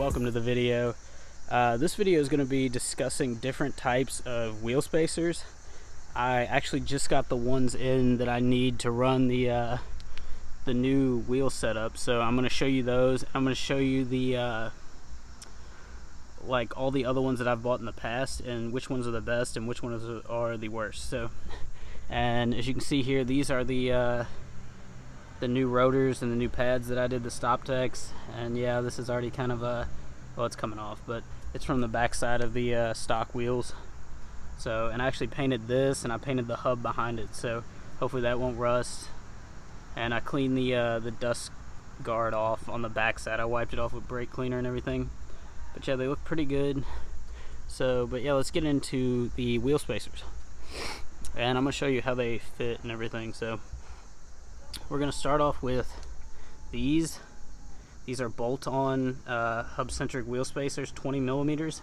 welcome to the video. This video is going to be discussing different types of wheel spacers. I actually just got the ones in that I need to run the new wheel setup, so I'm going to show you those. I'm going to show you the like all the other ones that I've bought in the past and which ones are the best and which ones are the worst. So, and as you can see here, these are the new rotors and the new pads that I did the stop techs. And yeah, this is already kind of well, it's coming off, but it's from the back side of the stock wheels. So, and I actually painted this, and I painted the hub behind it, so hopefully that won't rust. And I cleaned the dust guard off on the back side. I wiped it off with brake cleaner and everything. But yeah, they look pretty good. So, but yeah, let's get into the wheel spacers, and I'm gonna show you how they fit and everything. So we're gonna start off with these. These are bolt-on hub-centric wheel spacers, 20 millimeters.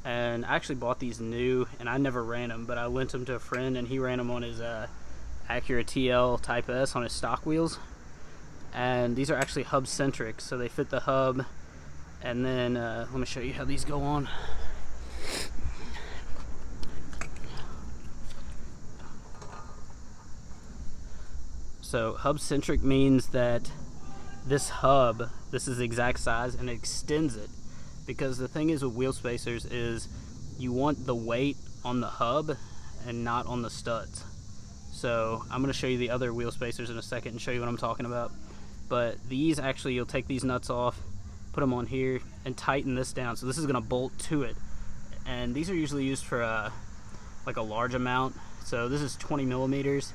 And I actually bought these new, and I never ran them, but I lent them to a friend, and he ran them on his Acura TL Type S on his stock wheels. And these are actually hub-centric, so they fit the hub. And then let me show you how these go on. So hub-centric means that this hub, this is the exact size, and it extends it. Because the thing is with wheel spacers is you want the weight on the hub and not on the studs. So I'm going to show you the other wheel spacers in a second and show you what I'm talking about. But these actually, you'll take these nuts off, put them on here, and tighten this down. So this is going to bolt to it. And these are usually used for like a large amount. So this is 20 millimeters.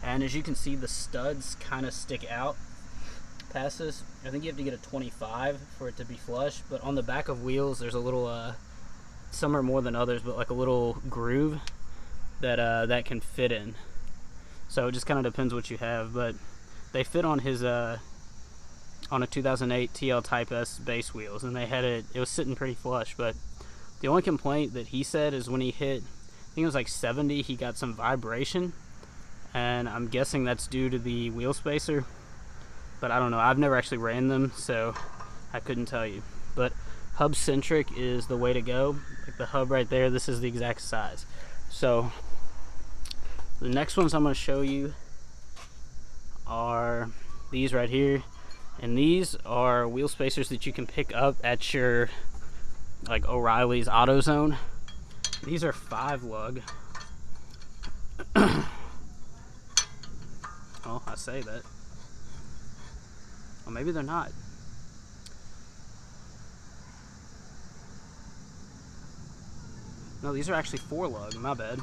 And as you can see, the studs kind of stick out past this. I think you have to get a 25 for it to be flush. But on the back of wheels, there's a little, some are more than others, but like a little groove that that can fit in. So it just kind of depends what you have. But they fit on his on a 2008 TL Type S base wheels, and they had it was sitting pretty flush. But the only complaint that he said is when he hit, I think it was like 70, he got some vibration, and I'm guessing that's due to the wheel spacer, but I don't know. I've never actually ran them, so I couldn't tell you. But hub centric is the way to go. Like the hub right there, this is the exact size. So the next ones I'm going to show you are these right here. And these are wheel spacers that you can pick up at your like O'Reilly's AutoZone. These are 5 lug. Oh, I say that. Well, maybe they're not. No, these are actually 4 lug, my bad.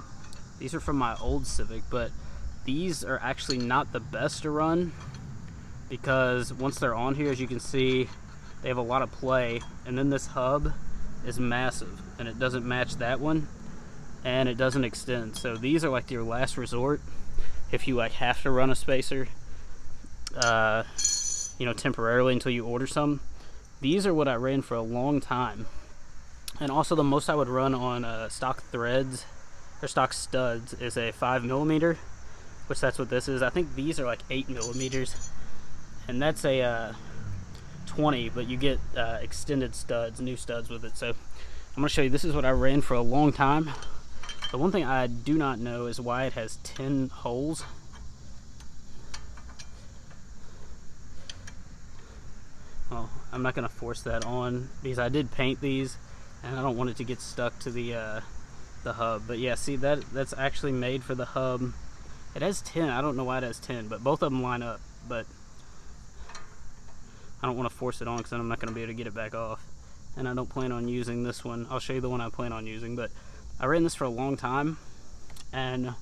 These are from my old Civic, but these are actually not the best to run, because once they're on here, as you can see, they have a lot of play, and then this hub is massive, and it doesn't match that one, and it doesn't extend. So these are like your last resort if you like have to run a spacer, you know, temporarily until you order some. These are what I ran for a long time, and also the most I would run on stock threads or stock studs is a 5 millimeter, which that's what this is. I think these are like 8 millimeters. And that's a 20, but you get extended studs, new studs with it. So I'm going to show you, this is what I ran for a long time. The one thing I do not know is why it has 10 holes. Well, I'm not going to force that on because I did paint these, and I don't want it to get stuck to the hub. But yeah, see, that's actually made for the hub. It has 10. I don't know why it has 10, but both of them line up. But I don't want to force it on because then I'm not going to be able to get it back off. And I don't plan on using this one. I'll show you the one I plan on using. But I ran this for a long time, and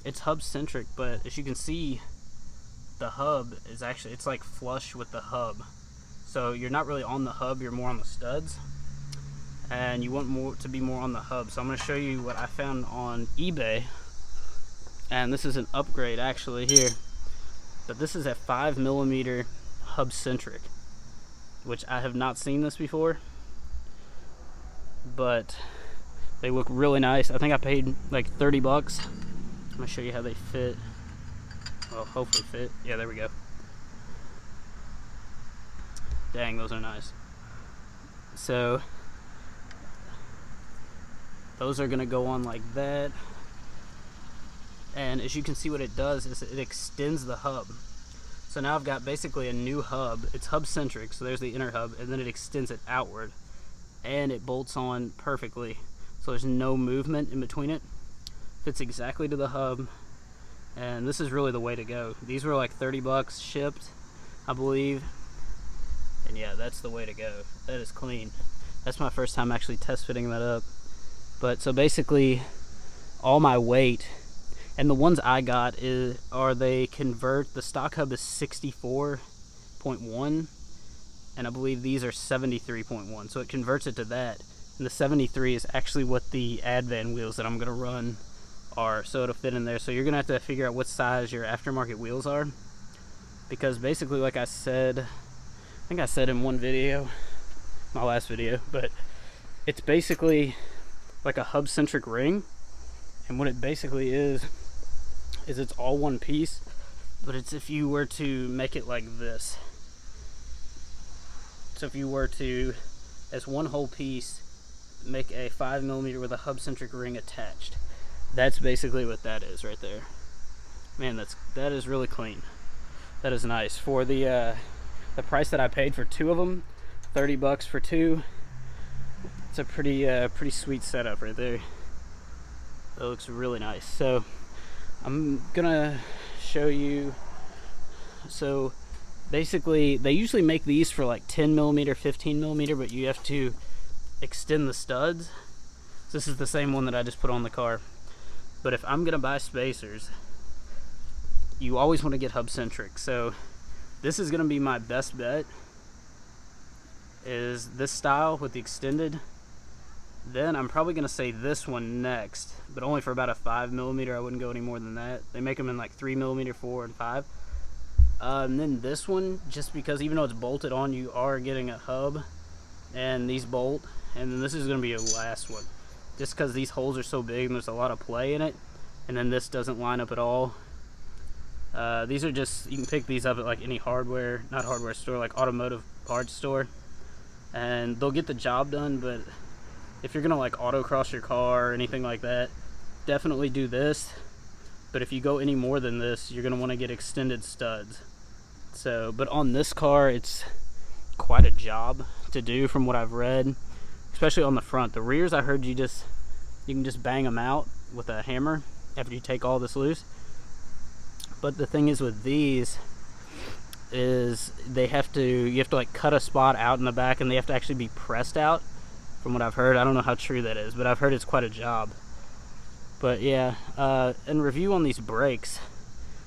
it's hub centric. But as you can see, the hub is actually, it's like flush with the hub. So you're not really on the hub, you're more on the studs. And you want more to be more on the hub. So I'm going to show you what I found on eBay. And this is an upgrade actually here. But this is a 5 millimeter hub centric, which I have not seen this before, but they look really nice. I think I paid like 30 bucks. I'm gonna show you how they fit. Well, hopefully fit. Yeah, there we go. Dang, those are nice. So those are gonna go on like that, and as you can see, what it does is it extends the hub. So now I've got basically a new hub. It's hub centric, so there's the inner hub, and then it extends it outward, and it bolts on perfectly, so there's no movement in between it. Fits exactly to the hub, and this is really the way to go. These were like 30 bucks shipped, I believe, and yeah, that's the way to go. That is clean. That's my first time actually test fitting that up. But so basically all my weight, and the ones I got they convert, the stock hub is 64.1, and I believe these are 73.1, so it converts it to that, and the 73 is actually what the Advan wheels that I'm gonna run are, so it'll fit in there. So you're gonna have to figure out what size your aftermarket wheels are, because basically, like I said, I think I said in one video, my last video, but it's basically like a hub centric ring, and what it basically is it's all one piece, but it's if you were to make it like this. So if you were to, as one whole piece, make a 5mm with a hub centric ring attached, that's basically what that is right there. Man, that is really clean. That is nice for the price that I paid for two of them, 30 bucks for two. It's a pretty sweet setup right there. It looks really nice. So I'm gonna show you. So basically, they usually make these for like 10mm, 15mm, but you have to extend the studs. This is the same one that I just put on the car. But if I'm gonna buy spacers, you always want to get hub centric. So this is gonna be my best bet, is this style with the extended. Then I'm probably gonna say this one next, but only for about a 5mm. I wouldn't go any more than that. They make them in like 3mm, 4, and 5. And then this one, just because even though it's bolted on, you are getting a hub, and these bolt. And then this is gonna be your last one, just because these holes are so big and there's a lot of play in it. And then this doesn't line up at all. These are just, you can pick these up at like any not hardware store, like automotive parts store, and they'll get the job done. But if you're gonna like autocross your car or anything like that, definitely do this. But if you go any more than this, you're gonna want to get extended studs. So, but on this car, it's quite a job to do from what I've read, especially on the front. The rears, I heard you can just bang them out with a hammer after you take all this loose. But the thing is with these is you have to like cut a spot out in the back, and they have to actually be pressed out, from what I've heard. I don't know how true that is, but I've heard it's quite a job. But yeah, in review on these brakes,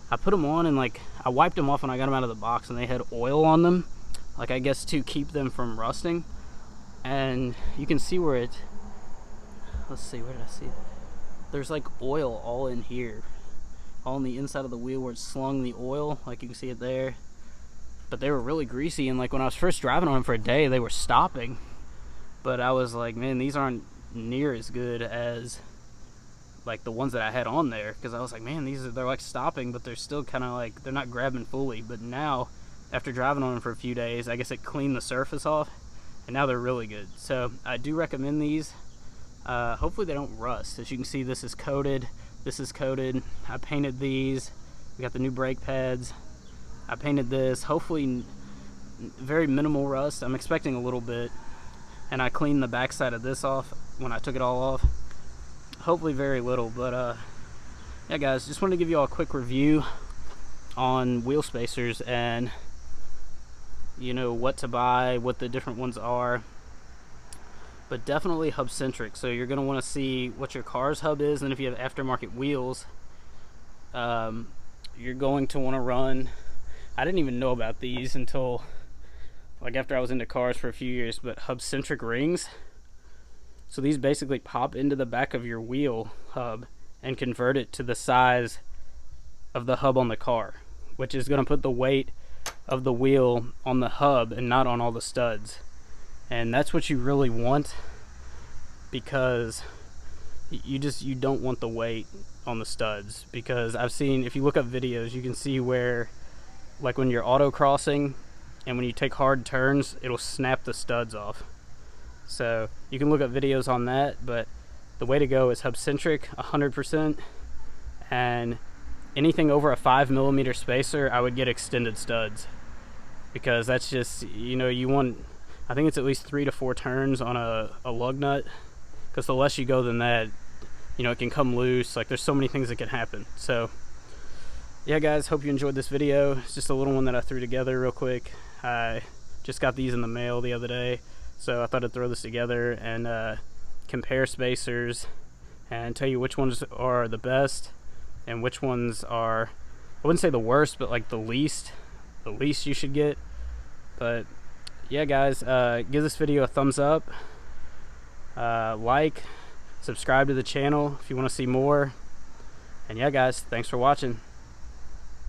I put them on and like I wiped them off when I got them out of the box, and they had oil on them, like I guess to keep them from rusting. And you can see where let's see, where did I see it? There's like oil all in here, all on the inside of the wheel where it slung the oil, like you can see it there. But they were really greasy, and like when I was first driving on them for a day, they were stopping. But I was like, man, these aren't near as good as like the ones that I had on there, because I was like, man, they're like stopping, but they're still kind of like, they're not grabbing fully. But now, after driving on them for a few days, I guess it cleaned the surface off, and now they're really good. So I do recommend these. Hopefully they don't rust. As you can see, this is coated. This is coated. I painted these. We got the new brake pads. I painted this. Hopefully very minimal rust. I'm expecting a little bit. And I cleaned the back side of this off when I took it all off. Hopefully very little. But yeah, guys, just wanted to give you all a quick review on wheel spacers, and you know what to buy, what the different ones are. But definitely hub centric. So you're going to want to see what your car's hub is, and if you have aftermarket wheels, you're going to want to run. I didn't even know about these until like after I was into cars for a few years, but hub centric rings. So these basically pop into the back of your wheel hub and convert it to the size of the hub on the car, which is going to put the weight of the wheel on the hub and not on all the studs. And that's what you really want, because you don't want the weight on the studs. Because I've seen, if you look up videos, you can see where like when you're autocrossing and when you take hard turns, it'll snap the studs off. So you can look up videos on that, but the way to go is hubcentric 100%, and anything over a 5mm spacer, I would get extended studs, because that's just, you know, you want, I think it's at least 3 to 4 turns on a lug nut, because the less you go than that, you know, it can come loose. Like, there's so many things that can happen. So yeah guys, hope you enjoyed this video. It's just a little one that I threw together real quick. I just got these in the mail the other day, so I thought I'd throw this together and compare spacers and tell you which ones are the best and which ones are, I wouldn't say the worst, but like the least you should get. But yeah guys, give this video a thumbs up, like, subscribe to the channel if you want to see more, and yeah guys, thanks for watching.